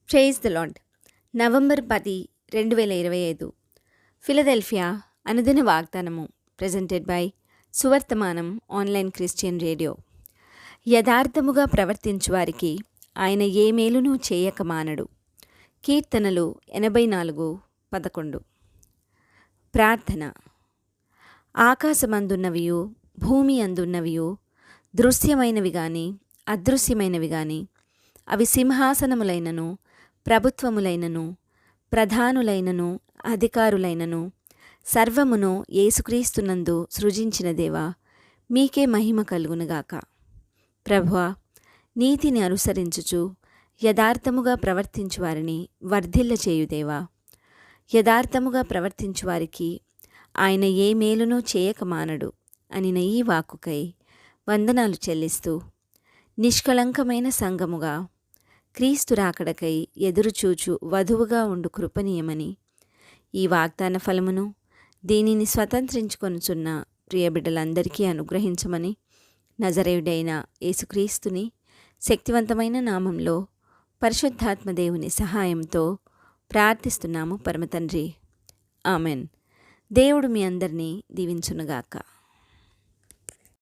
Praise the Lord. November 10, 2025. Philadelphia అనుదిన వాగ్దానము presented by Suvarthamanam online Christian radio. యథార్థముగా ప్రవర్తించు వారికి ఆయన ఏ మేలును చేయక మానడు. కీర్తనలు 84:11. ప్రార్థన. ఆకాశమందున్నవియు భూమి అందున్నవియు దృశ్యమైనవి గాని అదృశ్యమైనవి గాని అవి సింహాసనములైనను ప్రభుత్వములైనను ప్రధానులైనను అధికారులైనను సర్వమును యేసుక్రీస్తునందు సృజించిన దేవా, మీకే మహిమ కలుగునుగాక. ప్రభువా, నీతిని అనుసరించుచు యథార్థముగా ప్రవర్తించు వారిని వర్ధిల్ల చేయుదేవా. యథార్థముగా ప్రవర్తించు వారికి ఆయన ఏ మేలునూ చేయక మానడు అనిన ఈ వాక్కుకై వందనాలు చెల్లిస్తూ, నిష్కళంకమైన సంఘముగా క్రీస్తు రాకడకై ఎదురుచూచు వధువుగా ఉండు కృపనీయమని, ఈ వాగ్దాన ఫలమును దీనిని స్వతంత్రించుకొనుచున్న ప్రియబిడ్డలందరికీ అనుగ్రహించమని నజరేయుడైన యేసుక్రీస్తుని శక్తివంతమైన నామంలో పరిశుద్ధాత్మ దేవుని సహాయంతో ప్రార్థిస్తున్నాము పరమతండ్రి. ఆమెన్. దేవుడు మీ అందరినీ దీవించునుగాక.